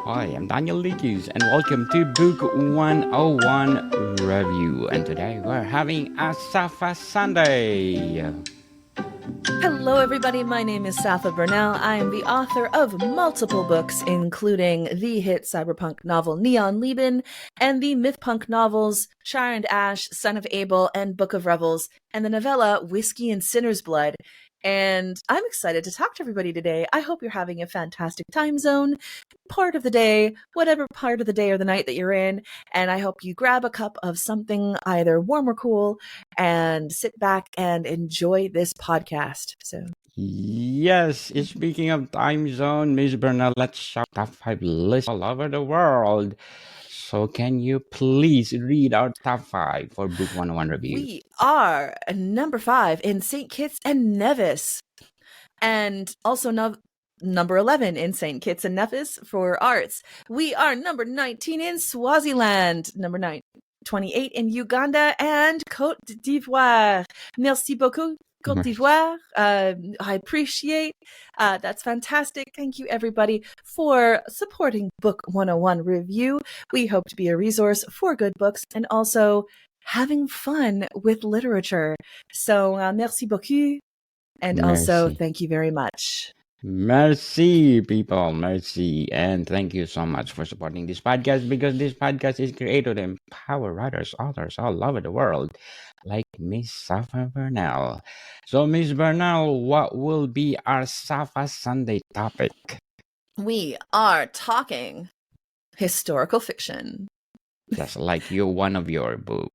Hi, I'm Daniel Likius, and welcome to Book 101 Review. And today we're having a Safa Sunday. Hello, everybody. My name is Safa Burnell. I am the author of multiple books, including the hit cyberpunk novel Neon Lieben and the mythpunk novels Shire and Ash, Son of Abel, and Book of Revels, and the novella Whiskey and Sinner's Blood. And I'm excited to talk to everybody today. I hope you're having a fantastic time zone, part of the day, whatever part of the day or the night that you're in. And I hope you grab a cup of something either warm or cool and sit back and enjoy this podcast. So, Yes, speaking of time zone, Miss Bernal, let's shout top 5 lists all over the world. So, can you please read our top 5 for Book 101 Review? we are number 5 in St. Kitts and Nevis, and also number 11 in St. Kitts and Nevis for arts. We are number 19 in Swaziland, number 28 in Uganda, and Côte d'Ivoire. Merci beaucoup, Côte d'Ivoire. I appreciate that's fantastic. Thank you, everybody, for supporting Book 101 Review. We hope to be a resource for good books and also having fun with literature. So, merci beaucoup. And also, Merci. thank you very much. Merci, people. Merci. And thank you so much for supporting this podcast because this podcast is created to empower writers, authors all over the world, like Miss Safa Bernal. So, Miss Bernal, what will be our Safa Sunday topic? We are talking historical fiction. Just like one of your book.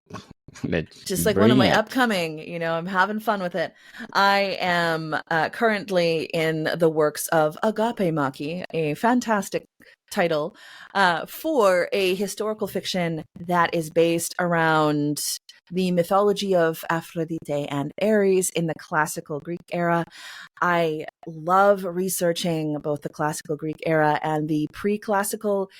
Let's Just like one of bring my it. upcoming, I'm having fun with it. I am currently in the works of Agape Maki, a fantastic title for a historical fiction that is based around the mythology of Aphrodite and Ares in the classical Greek era. I love researching both the classical Greek era and the pre-classical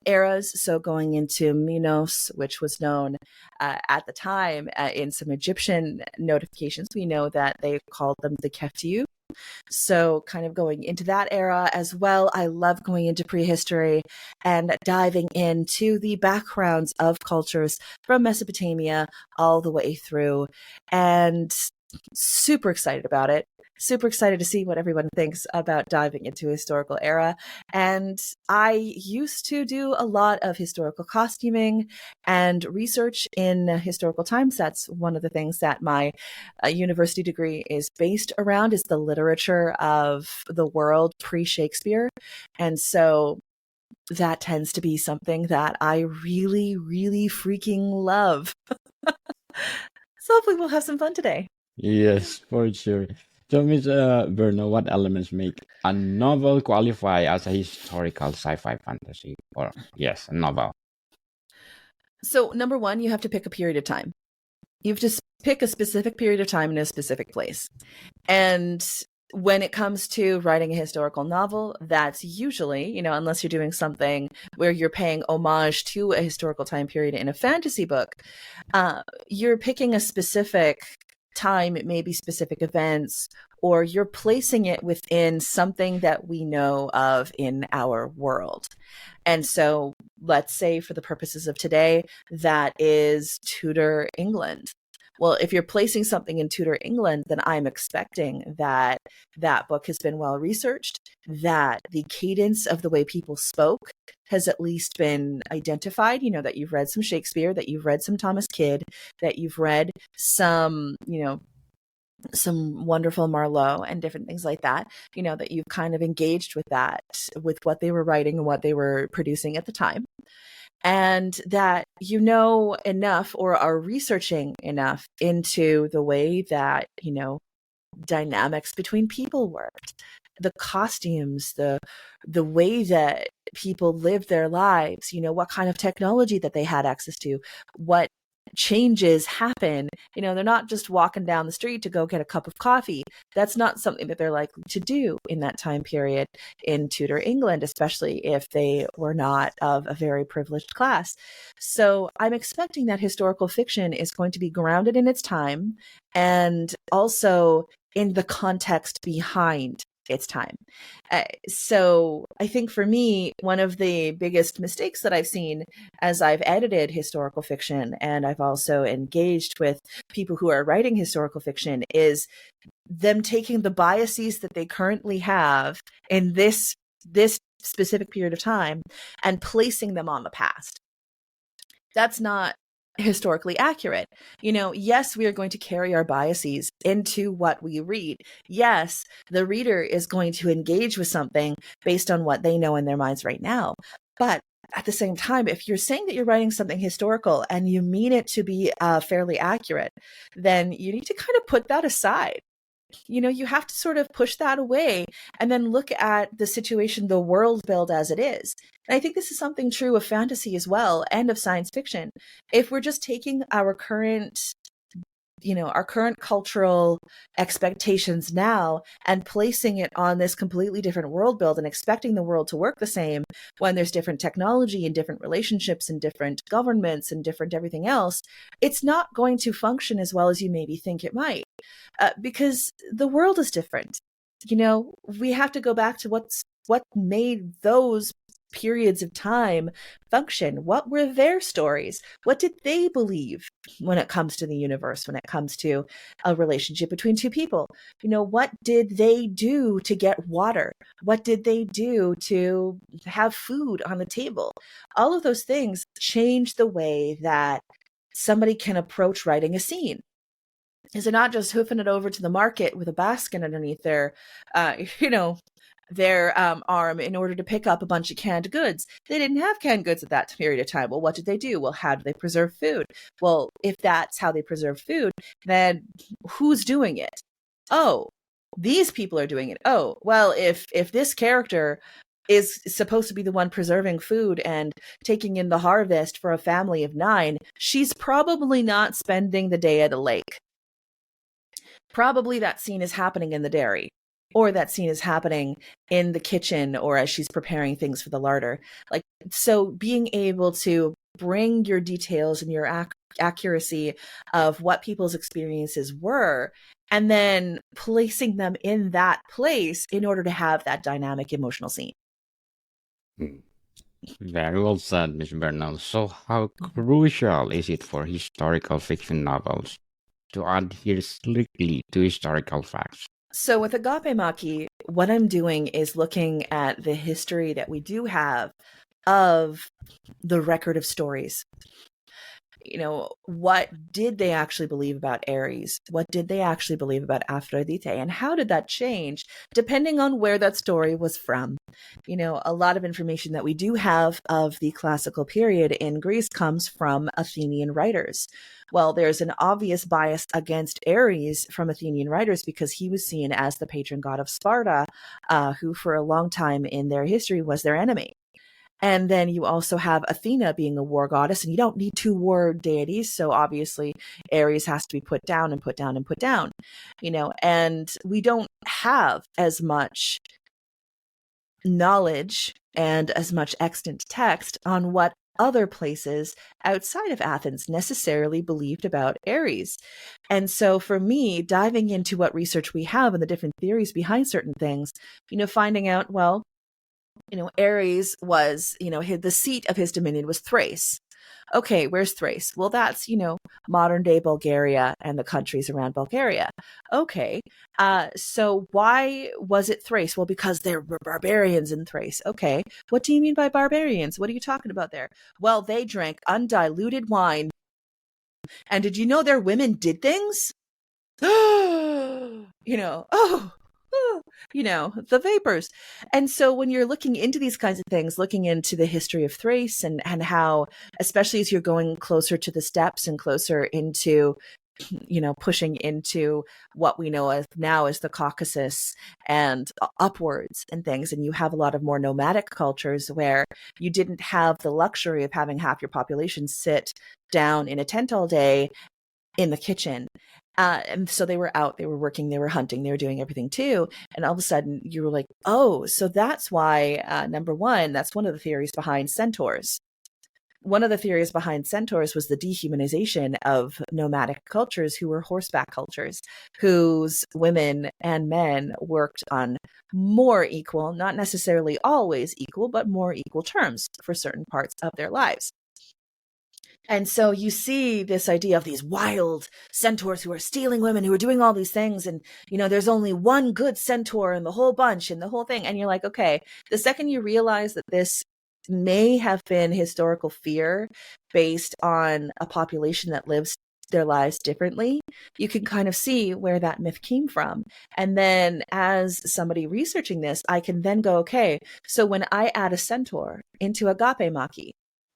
eras. So going into Minos, which was known at the time in some Egyptian notifications, we know that they called them the Keftiu. So kind of going into that era as well. I love going into prehistory and diving into the backgrounds of cultures from Mesopotamia all the way through, and super excited about it. Super excited to see what everyone thinks about diving into historical era. And I used to do a lot of historical costuming and research in historical time sets. One of the things that my university degree is based around is the literature of the world pre-Shakespeare. And so that tends to be something that I really, really freaking love. So hopefully we'll have some fun today. Yes, for sure. So, Miss Bernal, what elements make a novel qualify as a historical sci-fi fantasy? Or, yes, a novel. So number one, you have to pick a period of time. You have to pick a specific period of time in a specific place. And when it comes to writing a historical novel, that's usually, unless you're doing something where you're paying homage to a historical time period in a fantasy book, you're picking a specific time, it may be specific events, or you're placing it within something that we know of in our world. And so let's say for the purposes of today, that is Tudor England. Well, if you're placing something in Tudor England, then I'm expecting that that book has been well researched, that the cadence of the way people spoke has at least been identified, that you've read some Shakespeare, that you've read some Thomas Kidd, that you've read some, some wonderful Marlowe and different things like that, that you've kind of engaged with that, with what they were writing and what they were producing at the time. And that you know enough or are researching enough into the way that, dynamics between people worked, the costumes, the way that people lived their lives, what kind of technology that they had access to, what changes happen. They're not just walking down the street to go get a cup of coffee. That's not something that they're likely to do in that time period in Tudor England, especially if they were not of a very privileged class. So I'm expecting that historical fiction is going to be grounded in its time and also in the context behind it's time. So I think for me, one of the biggest mistakes that I've seen as I've edited historical fiction and I've also engaged with people who are writing historical fiction is them taking the biases that they currently have in this specific period of time and placing them on the past. That's not historically accurate. Yes, we are going to carry our biases into what we read. Yes, the reader is going to engage with something based on what they know in their minds right now. But at the same time, if you're saying that you're writing something historical and you mean it to be fairly accurate, then you need to kind of put that aside. You have to sort of push that away and then look at the situation, the world build as it is. And I think this is something true of fantasy as well and of science fiction. If we're just taking our current cultural expectations now and placing it on this completely different world build and expecting the world to work the same when there's different technology and different relationships and different governments and different everything else, it's not going to function as well as you maybe think it might, because the world is different. We have to go back to what made those periods of time function. What were their stories? What did they believe when it comes to the universe, when it comes to a relationship between two people? What did they do to get water? What did they do to have food on the table? All of those things change the way that somebody can approach writing a scene. Is they're not just hoofing it over to the market with a basket underneath uh, you know, their arm in order to pick up a bunch of canned goods. They didn't have canned goods at that period of time. Well, what did they do? Well, how do they preserve food? Well, if that's how they preserve food, then who's doing it? Oh, these people are doing it. Oh, well, if this character is supposed to be the one preserving food and taking in the harvest for a family of 9, she's probably not spending the day at a lake. Probably that scene is happening in the dairy, or that scene is happening in the kitchen, or as she's preparing things for the larder. So being able to bring your details and your accuracy of what people's experiences were, and then placing them in that place in order to have that dynamic emotional scene. Hmm. Very well said, Miss Bernal. So, how crucial is it for historical fiction novels to adhere strictly to historical facts? So with Agape Maki, what I'm doing is looking at the history that we do have of the record of stories. What did they actually believe about Ares? What did they actually believe about Aphrodite? And how did that change depending on where that story was from? A lot of information that we do have of the classical period in Greece comes from Athenian writers. Well, there's an obvious bias against Ares from Athenian writers because he was seen as the patron god of Sparta, who for a long time in their history was their enemy. And then you also have Athena being a war goddess, and you don't need 2 war deities. So obviously, Ares has to be put down and put down and put down, and we don't have as much knowledge and as much extant text on what other places outside of Athens necessarily believed about Ares. And so for me, diving into what research we have and the different theories behind certain things, finding out, well, Ares was, the seat of his dominion was Thrace. Okay, where's Thrace? Well, that's, modern day Bulgaria and the countries around Bulgaria. Okay, so why was it Thrace? Well, because there were barbarians in Thrace. Okay, what do you mean by barbarians? What are you talking about there? Well, they drank undiluted wine. And did you know their women did things? Oh, the vapors. And so when you're looking into these kinds of things, looking into the history of Thrace and how, especially as you're going closer to the steppes and closer into, pushing into what we know of now as the Caucasus and upwards and things, and you have a lot of more nomadic cultures where you didn't have the luxury of having half your population sit down in a tent all day in the kitchen. And so they were out, they were working, they were hunting, they were doing everything too. And all of a sudden you were like, oh, so that's why, number one, that's one of the theories behind centaurs. one of the theories behind centaurs was the dehumanization of nomadic cultures who were horseback cultures, whose women and men worked on more equal, not necessarily always equal, but more equal terms for certain parts of their lives. And so you see this idea of these wild centaurs who are stealing women, who are doing all these things. And, there's only one good centaur in the whole bunch and the whole thing. And you're like, okay, the second you realize that this may have been historical fear based on a population that lives their lives differently, you can kind of see where that myth came from. And then as somebody researching this, I can then go, okay, so when I add a centaur into Agape Maki,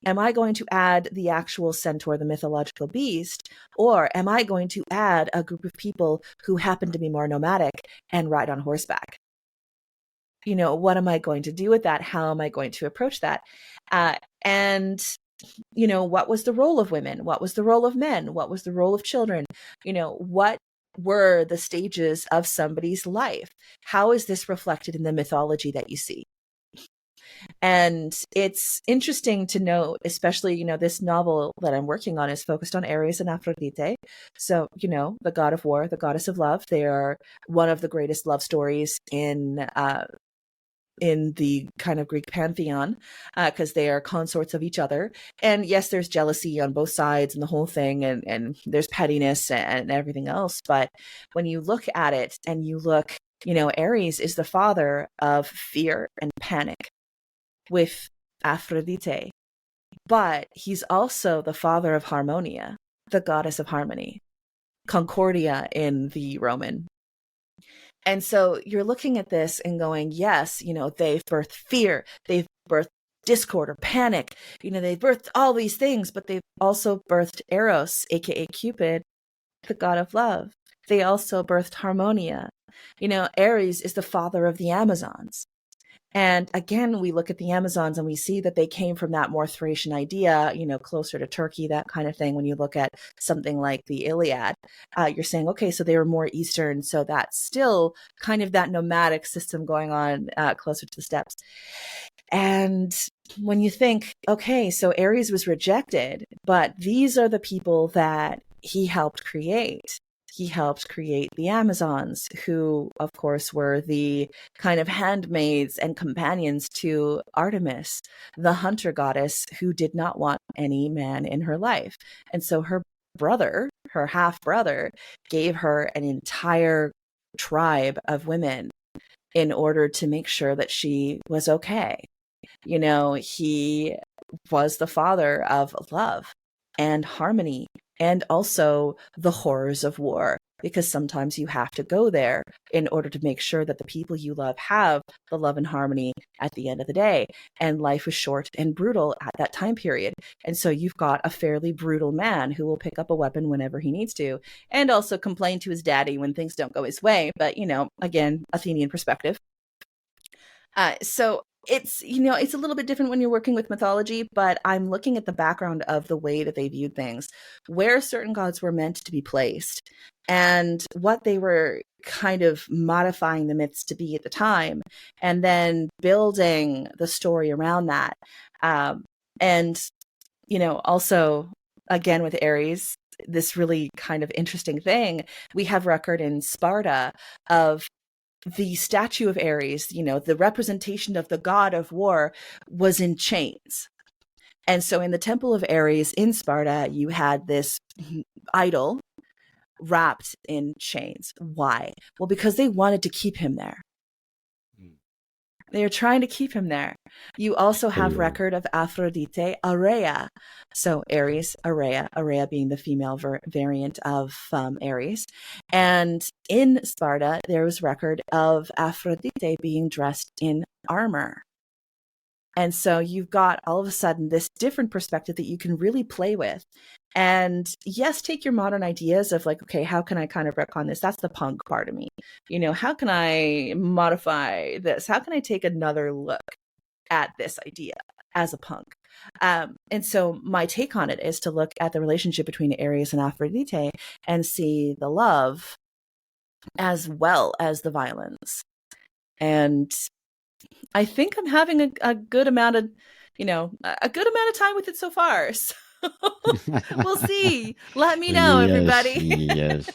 am I going to add the actual centaur, the mythological beast, or am I going to add a group of people who happen to be more nomadic and ride on horseback? What am I going to do with that? How am I going to approach that? And what was the role of women? What was the role of men? What was the role of children? What were the stages of somebody's life? How is this reflected in the mythology that you see? And it's interesting to note, especially, this novel that I'm working on is focused on Ares and Aphrodite. So, the god of war, the goddess of love, they are one of the greatest love stories in the kind of Greek pantheon, because they are consorts of each other. And yes, there's jealousy on both sides and the whole thing, and there's pettiness and everything else. But when you look at it and you look, Ares is the father of fear and panic with Aphrodite, but he's also the father of Harmonia, the goddess of harmony, Concordia in the Roman. And so you're looking at this and going, yes, they've birthed fear, they've birthed discord or panic, they've birthed all these things, but they've also birthed Eros, aka Cupid, the god of love. They also birthed Harmonia. Ares is the father of the Amazons. And again, we look at the Amazons and we see that they came from that more Thracian idea, closer to Turkey, that kind of thing. When you look at something like the Iliad, you're saying, okay, so they were more Eastern. So that's still kind of that nomadic system going on closer to the steppes. And when you think, okay, so Ares was rejected, but these are the people that he helped create. He helped create the Amazons, who, of course, were the kind of handmaids and companions to Artemis, the hunter goddess who did not want any man in her life. And so her brother, her half brother, gave her an entire tribe of women in order to make sure that she was okay. He was the father of love and harmony and also the horrors of war, because sometimes you have to go there in order to make sure that the people you love have the love and harmony at the end of the day. And life was short and brutal at that time period. And so you've got a fairly brutal man who will pick up a weapon whenever he needs to, and also complain to his daddy when things don't go his way. But, again, Athenian perspective. So it's a little bit different when you're working with mythology, but I'm looking at the background of the way that they viewed things, where certain gods were meant to be placed, and what they were kind of modifying the myths to be at the time, and then building the story around that. And, also, again, with Ares, this really kind of interesting thing, we have record in Sparta of the statue of Ares, the representation of the god of war, was in chains. And so in the temple of Ares in Sparta, you had this idol wrapped in chains. Why? Well, because they wanted to keep him there. They are trying to keep him there. You also have True. record of Aphrodite Area. So Ares, Area being the female variant of Ares. And in Sparta, there was record of Aphrodite being dressed in armor. And so you've got all of a sudden this different perspective that you can really play with. And yes, take your modern ideas of like, okay, how can I kind of retcon this? That's the punk part of me. How can I modify this? How can I take another look at this idea as a punk? And so my take on it is to look at the relationship between Ares and Aphrodite and see the love as well as the violence. And I think I'm having a good amount of, a good amount of time with it so far. So we'll see. Let me know, Yes, everybody. yes,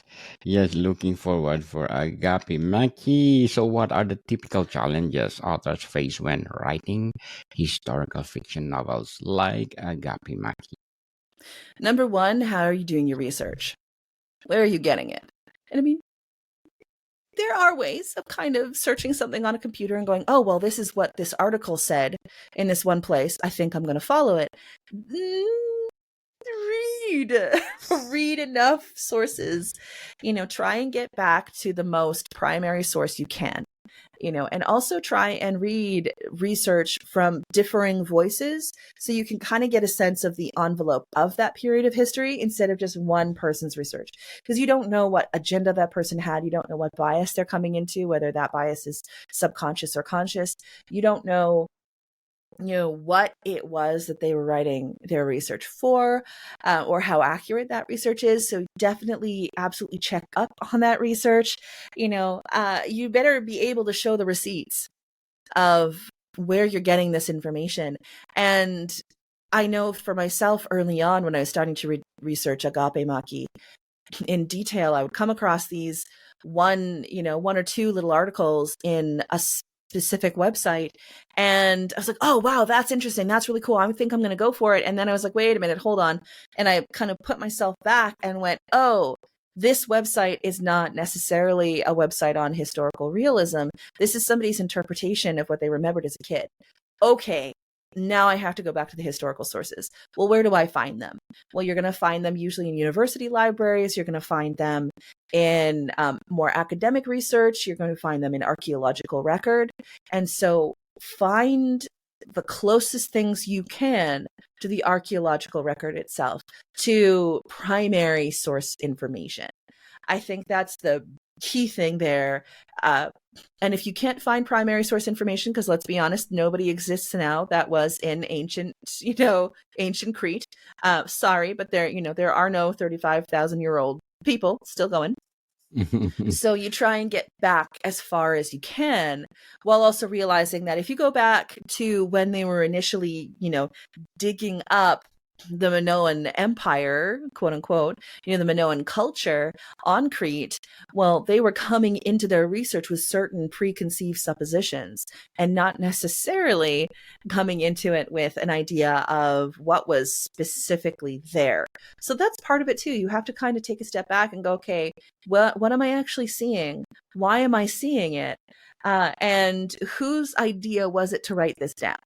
yes. Looking forward for Agape Maki. So, what are the typical challenges authors face when writing historical fiction novels like Agape Maki? Number one, how are you doing your research? Where are you getting it? And I mean, there are ways of kind of searching something on a computer and going, oh, well, this is what this article said in this one place. I think I'm going to follow it. Read read enough sources, try and get back to the most primary source you can, and also try and read research from differing voices so you can kind of get a sense of the envelope of that period of history instead of just one person's research, because you don't know what agenda that person had. You don't know what bias they're coming into, whether that bias is subconscious or conscious. You don't know what it was that they were writing their research for, or how accurate that research is. So definitely absolutely check up on that research. You better be able to show the receipts of where you're getting this information. And I know for myself, early on when I was starting to research agape maki in detail, I would come across these one or two little articles in a specific website, and I was like, oh wow, that's interesting, that's really cool, I think I'm going to go for it. And then I was like, wait a minute, hold on. And I kind of put myself back and went, oh, this website is not necessarily a website on historical realism. This is somebody's interpretation of what they remembered as a kid. Okay, now I have to go back to the historical sources. Well, where do I find them? Well, you're going to find them usually in university libraries. You're going to find them in more academic research. You're going to find them in archaeological record. And so find the closest things you can to the archaeological record itself, to primary source information. I think that's the key thing there. And if you can't find primary source information, because let's be honest, nobody exists now that was in ancient Crete. Sorry, but there are no 35,000-year-old people still going. So you try and get back as far as you can, while also realizing that if you go back to when they were initially, digging up the Minoan Empire, quote unquote, the Minoan culture on Crete, well, they were coming into their research with certain preconceived suppositions and not necessarily coming into it with an idea of what was specifically there. So that's part of it too. You have to kind of take a step back and go, okay, what am I actually seeing? Why am I seeing it? And whose idea was it to write this down?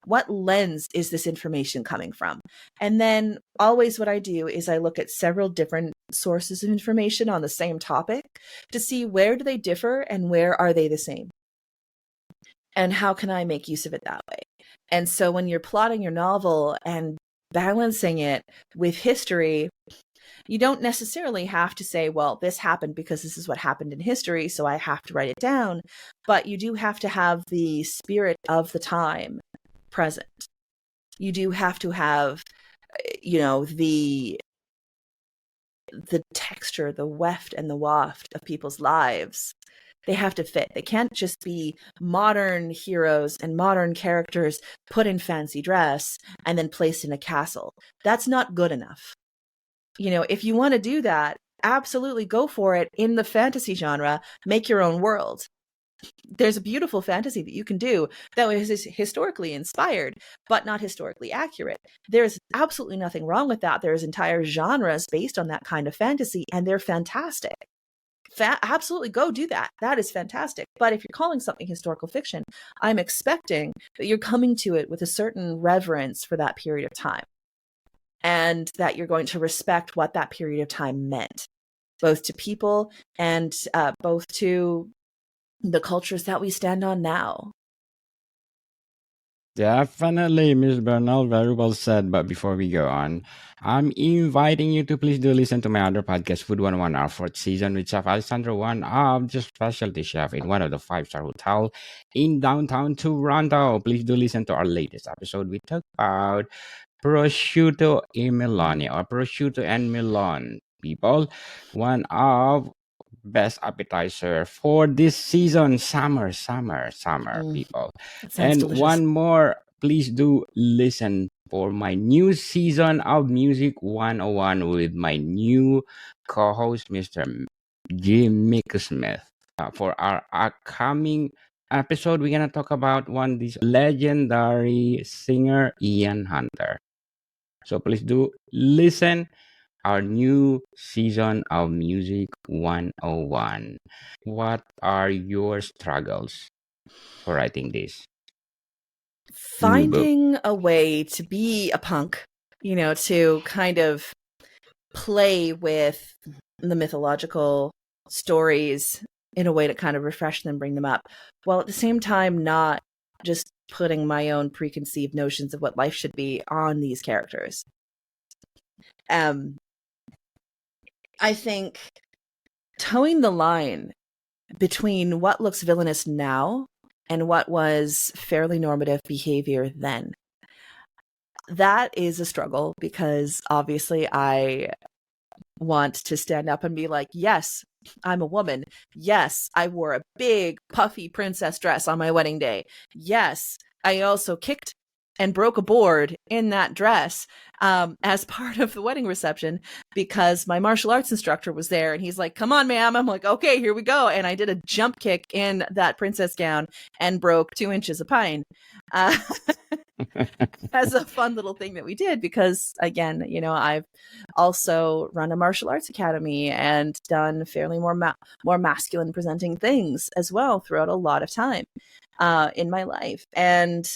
What lens is this information coming from? And then always what I do is I look at several different sources of information on the same topic to see where do they differ and where are they the same? And how can I make use of it that way? And so when you're plotting your novel and balancing it with history, you don't necessarily have to say, well, this happened because this is what happened in history, so I have to write it down. But you do have to have the spirit of the time present. You do have to have, the texture, the weft and the waft of people's lives. They have to fit. They can't just be modern heroes and modern characters put in fancy dress and then placed in a castle. That's not good enough. If you want to do that, absolutely go for it in the fantasy genre. Make your own world. There's a beautiful fantasy that you can do that is historically inspired, but not historically accurate. There's absolutely nothing wrong with that. There's entire genres based on that kind of fantasy, and they're fantastic. Absolutely go do that. That is fantastic. But if you're calling something historical fiction, I'm expecting that you're coming to it with a certain reverence for that period of time, and that you're going to respect what that period of time meant, both to people and both to the cultures that we stand on now. Definitely, Miss Bernal, very well said. But before we go on, I'm inviting you to please do listen to my other podcast, Food 101, our fourth season with Chef Alessandro, one of the specialty chef in one of the five-star hotel in downtown Toronto. Please do listen to our latest episode. We talk about prosciutto e meloni, or prosciutto and melon, people. One of best appetizer for this season, summer, Mm, people. that sounds And delicious. one more please do listen for my new season of Music 101 with my new co-host, Mr. Jimmy Smith. For our upcoming episode, we're gonna talk about this legendary singer, Ian Hunter. So please do listen our new season of Music 101. What are your struggles for writing this new book? Finding a way to be a punk, to kind of play with the mythological stories in a way to kind of refresh them, bring them up, while at the same time not just putting my own preconceived notions of what life should be on these characters. I think towing the line between what looks villainous now and what was fairly normative behavior then. That is a struggle because obviously I want to stand up and be like, yes, I'm a woman. Yes, I wore a big puffy princess dress on my wedding day. Yes, I also kicked and broke a board in that dress as part of the wedding reception because my martial arts instructor was there and he's like, come on, ma'am. I'm like, okay, here we go. And I did a jump kick in that princess gown and broke 2 inches of pine. As a fun little thing that we did because, again, I've also run a martial arts academy and done fairly more masculine presenting things as well throughout a lot of time in my life. And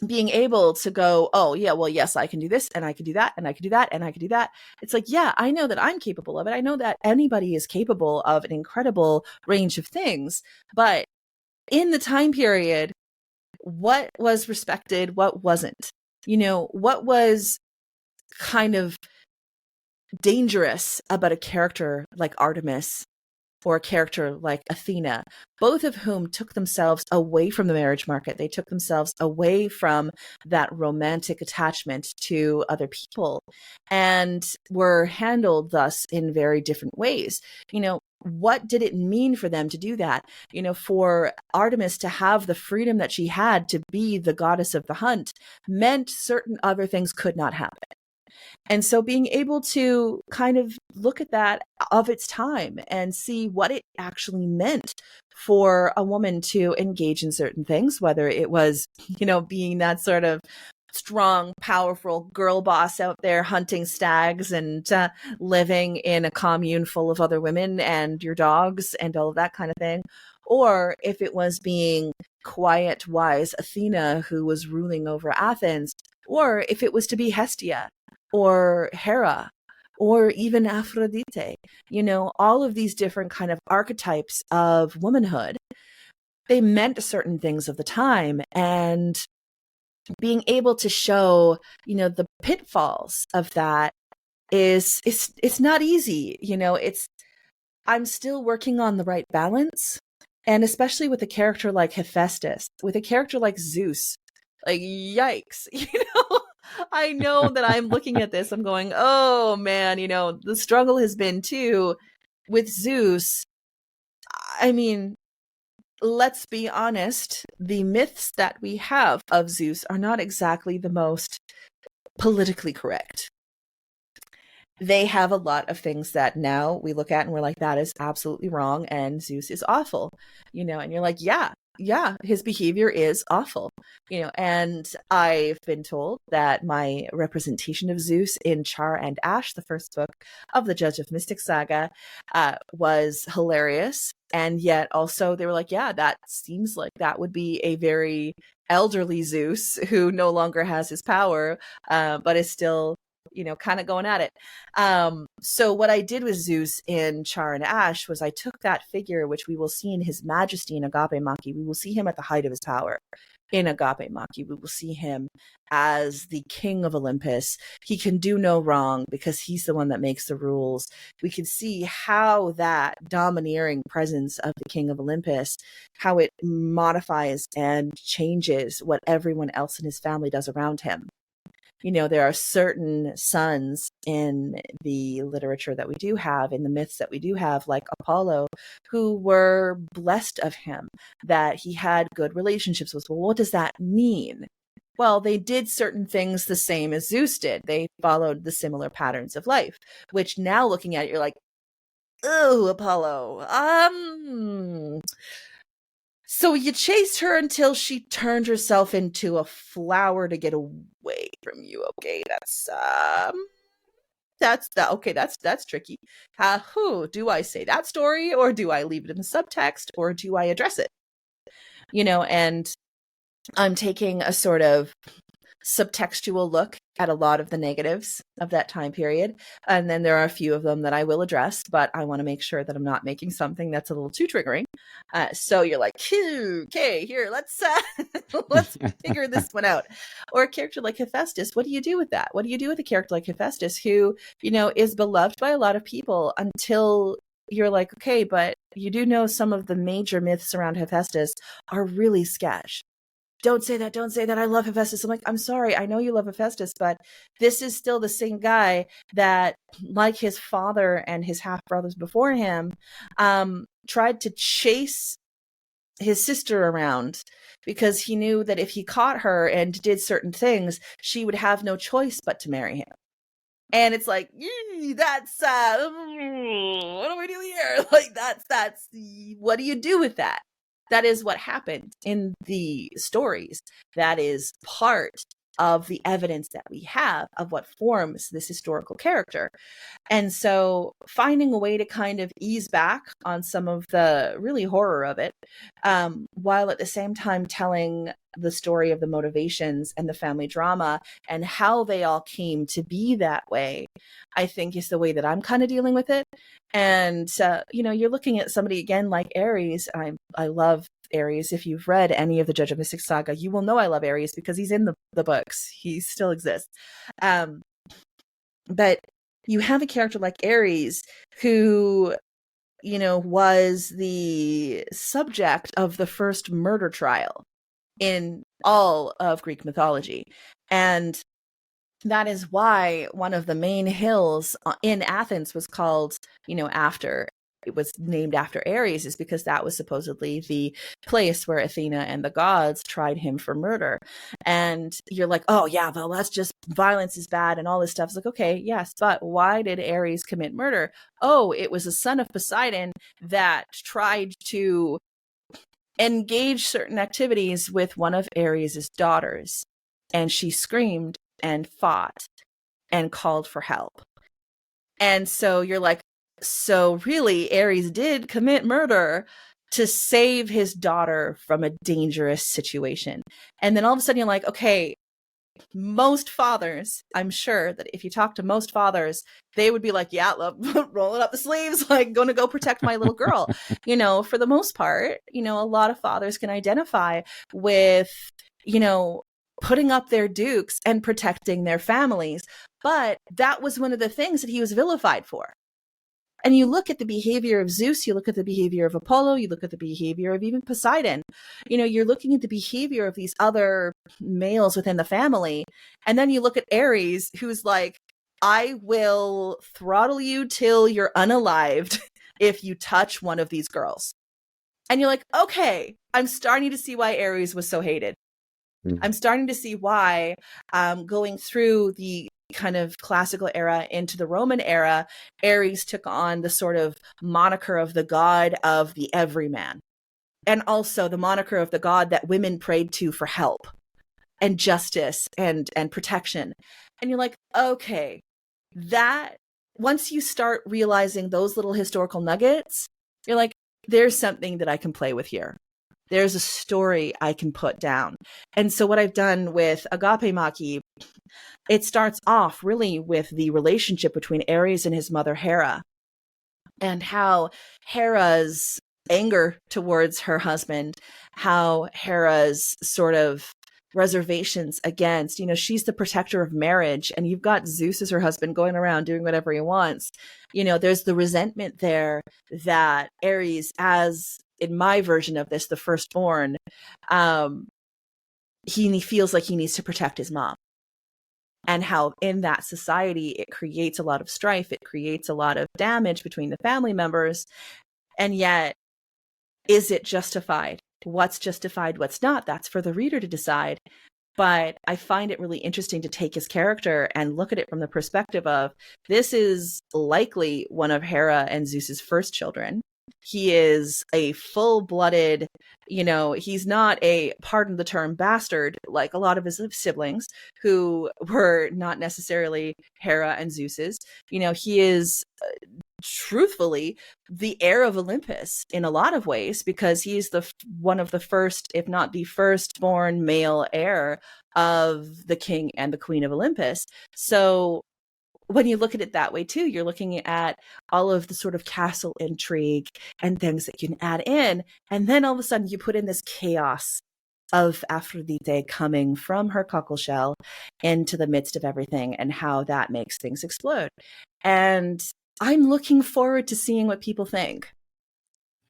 being able to go, oh yeah, well, yes, I can do this and I can do that and I can do that and I can do that. It's like, yeah, I know that I'm capable of it. I know that anybody is capable of an incredible range of things. But in the time period, what was respected, what wasn't? What was kind of dangerous about a character like Artemis or a character like Athena, both of whom took themselves away from the marriage market. They took themselves away from that romantic attachment to other people and were handled thus in very different ways. What did it mean for them to do that? For Artemis to have the freedom that she had to be the goddess of the hunt meant certain other things could not happen. And so being able to kind of look at that of its time and see what it actually meant for a woman to engage in certain things, whether it was, being that sort of strong, powerful girl boss out there hunting stags and living in a commune full of other women and your dogs and all of that kind of thing. Or if it was being quiet, wise Athena who was ruling over Athens, or if it was to be Hestia or Hera or even Aphrodite, all of these different kind of archetypes of womanhood, they meant certain things of the time. And being able to show, the pitfalls of that it's not easy. I'm still working on the right balance. And especially with a character like Hephaestus, with a character like Zeus, like, yikes, I know that I'm looking at this, I'm going, oh man, the struggle has been too with Zeus. I mean, let's be honest, the myths that we have of Zeus are not exactly the most politically correct. They have a lot of things that now we look at and we're like, that is absolutely wrong. And Zeus is awful, and you're like, yeah, his behavior is awful, and I've been told that my representation of Zeus in Char and Ash, the first book of the Judge of Mystic saga, was hilarious. And yet also they were like, yeah, that seems like that would be a very elderly Zeus who no longer has his power, but is still kind of going at it. So what I did with Zeus in Char and Ash was I took that figure, which we will see in his majesty in Agape Maki. We will see him at the height of his power in Agape Maki. We will see him as the king of Olympus. He can do no wrong because he's the one that makes the rules. We can see how that domineering presence of the king of Olympus, how it modifies and changes what everyone else in his family does around him. There are certain sons in the literature that we do have, in the myths that we do have, like Apollo, who were blessed of him, that he had good relationships with. Well, what does that mean? Well, they did certain things the same as Zeus did. They followed the similar patterns of life, which now looking at it, you're like, oh, Apollo. So you chased her until she turned herself into a flower to get away from you. Okay, that's tricky. Who do I say that story, or do I leave it in the subtext, or do I address it? And I'm taking a sort of subtextual look at a lot of the negatives of that time period. And then there are a few of them that I will address, but I want to make sure that I'm not making something that's a little too triggering. So you're like, okay, here, let's figure this one out. Or a character like Hephaestus, what do you do with that? What do you do with a character like Hephaestus who, is beloved by a lot of people until you're like, okay, but you do know some of the major myths around Hephaestus are really sketch. Don't say that. Don't say that. I love Hephaestus. I'm like, I'm sorry. I know you love Hephaestus, but this is still the same guy that, like his father and his half brothers before him, tried to chase his sister around because he knew that if he caught her and did certain things, she would have no choice but to marry him. And it's like, that's what do we do here? Like, that's what do you do with that? That is what happened in the stories. That is part of the evidence that we have of what forms this historical character. And so finding a way to kind of ease back on some of the really horror of it, while at the same time telling the story of the motivations and the family drama and how they all came to be that way, I think is the way that I'm kind of dealing with it. And, you're looking at somebody again like Ares. I love Ares. If you've read any of the Judge of Mystic Saga, you will know I love Ares because he's in the books. He still exists. But you have a character like Ares who, was the subject of the first murder trial in all of Greek mythology. And that is why one of the main hills in Athens was called, it was named after Ares, is because that was supposedly the place where Athena and the gods tried him for murder. And you're like, oh yeah, well, that's just violence is bad and all this stuff. It's like, okay, yes, but why did Ares commit murder? Oh, it was a son of Poseidon that tried to engage certain activities with one of Ares's daughters. And she screamed and fought and called for help. And so you're like, so really, Ares did commit murder to save his daughter from a dangerous situation. And then all of a sudden you're like, okay, most fathers, I'm sure that if you talk to most fathers, they would be like, yeah, rolling up the sleeves, like going to go protect my little girl. For the most part, a lot of fathers can identify with, putting up their dukes and protecting their families. But that was one of the things that he was vilified for. And you look at the behavior of Zeus, you look at the behavior of Apollo, you look at the behavior of even Poseidon. You're looking at the behavior of these other males within the family. And then you look at Ares, who's like, I will throttle you till you're unalived if you touch one of these girls. And you're like, okay, I'm starting to see why Ares was so hated. I'm starting to see why, going through the kind of classical era into the Roman era, Ares took on the sort of moniker of the god of the everyman, and also the moniker of the god that women prayed to for help and justice and protection. And you're like, okay, that once you start realizing those little historical nuggets, you're like, there's something that I can play with here. There's a story I can put down. And so what I've done with Agape Maki, it starts off really with the relationship between Ares and his mother Hera, and how Hera's anger towards her husband, how Hera's sort of reservations against, she's the protector of marriage, and you've got Zeus as her husband going around doing whatever he wants. There's the resentment there that Ares, as in my version of this, the firstborn, he feels like he needs to protect his mom. And how in that society, it creates a lot of strife. It creates a lot of damage between the family members. And yet, is it justified? What's justified? What's not? That's for the reader to decide. but I find it really interesting to take his character and look at it from the perspective of this is likely one of Hera and Zeus's first children. He is a full-blooded, he's not a, pardon the term, bastard like a lot of his siblings who were not necessarily Hera and Zeus's. He is truthfully the heir of Olympus in a lot of ways, because he's the one of the first, if not the first-born male heir of the king and the queen of Olympus. So when you look at it that way too, you're looking at all of the sort of castle intrigue and things that you can add in, and then all of a sudden you put in this chaos of Aphrodite coming from her cockle shell into the midst of everything, and how that makes things explode. And I'm looking forward to seeing what people think.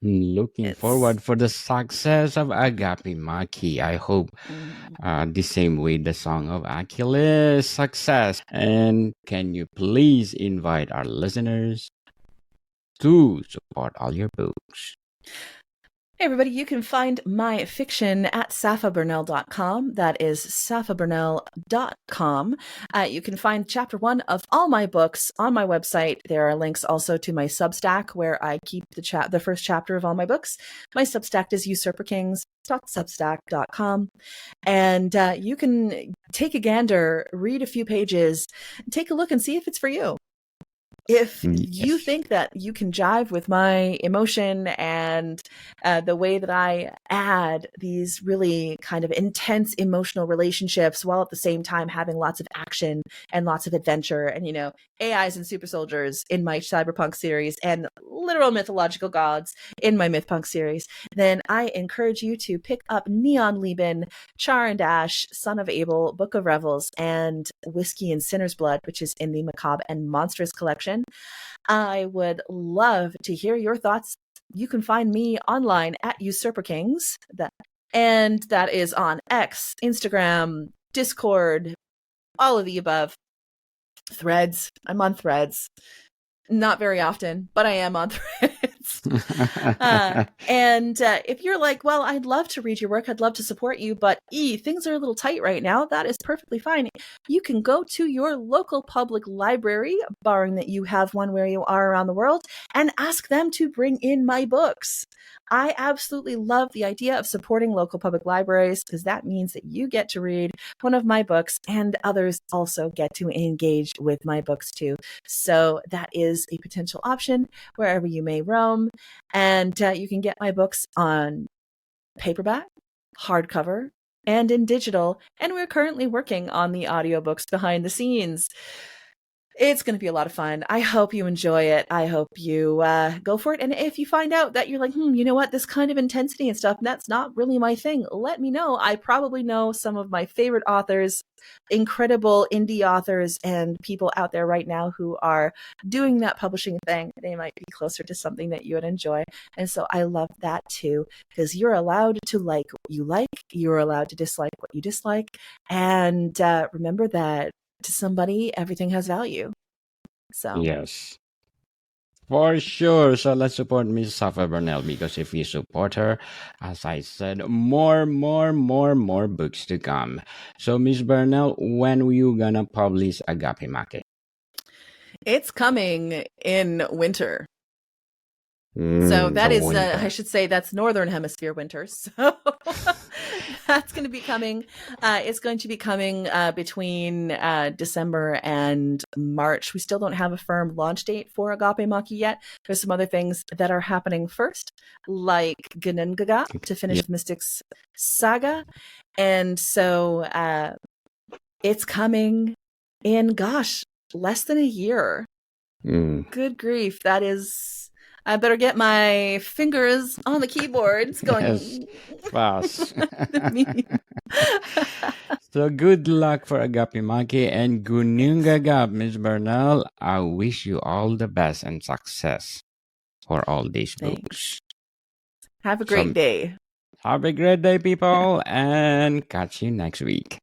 Looking It's forward for the success of Agape Maki. I hope the same way the song of Achilles success. And can you please invite our listeners to support all your books? Hey everybody, you can find my fiction at safaburnell.com. That is safaburnell.com. You can find chapter 1 of all my books on my website. There are links also to my Substack, where I keep the first chapter of all my books. My Substack is usurperkings.substack.com. And you can take a gander, read a few pages, take a look and see if it's for you. If you Yes. think that you can jive with my emotion and the way that I add these really kind of intense emotional relationships while at the same time having lots of action and lots of adventure and, AIs and super soldiers in my cyberpunk series and literal mythological gods in my mythpunk series, then I encourage you to pick up Neon Lieben, Char and Ash, Son of Abel, Book of Revels, and Whiskey and Sinner's Blood, which is in the Macabre and Monstrous collection. I would love to hear your thoughts. You can find me online at usurperkings, and that is on X, Instagram, Discord, all of the above. Threads. I'm on Threads. Not very often, but I am on Threads. And if you're like, well, I'd love to read your work, I'd love to support you, but things are a little tight right now, that is perfectly fine. You can go to your local public library, barring that you have one where you are around the world, and ask them to bring in my books. I absolutely love the idea of supporting local public libraries, because that means that you get to read one of my books and others also get to engage with my books too. So that is a potential option wherever you may roam. And you can get my books on paperback, hardcover, and in digital. And we're currently working on the audiobooks behind the scenes. It's going to be a lot of fun. I hope you enjoy it. I hope you go for it. And if you find out that you're like, you know what, this kind of intensity and stuff, that's not really my thing, let me know. I probably know some of my favorite authors, incredible indie authors, and people out there right now who are doing that publishing thing. They might be closer to something that you would enjoy. And so I love that too, because you're allowed to like what you like. You're allowed to dislike what you dislike. And remember that to somebody, everything has value. So Yes. For sure. So let's support Miss Safa Burnell, because if we support her, as I said, more books to come. So Miss Burnell, when were you gonna publish Agape Make? it's coming in winter. So that The is, I winter. should say, that's Northern Hemisphere winter. So that's going to be coming. It's going to be coming between December and March. We still don't have a firm launch date for Agape Maki yet. There's some other things that are happening first, like Gunungaga to finish Yeah. the Mystics saga. And so it's coming in, gosh, less than a year. Mm. Good grief. That is, I better get my fingers on the keyboards Yes. going. Fast. The meme. So good luck for Agape Maki and Gunungagap, Miss Burnell. I wish you all the best and success for all these Thanks. books. Have a So great day. have a great day, people, and catch you next week.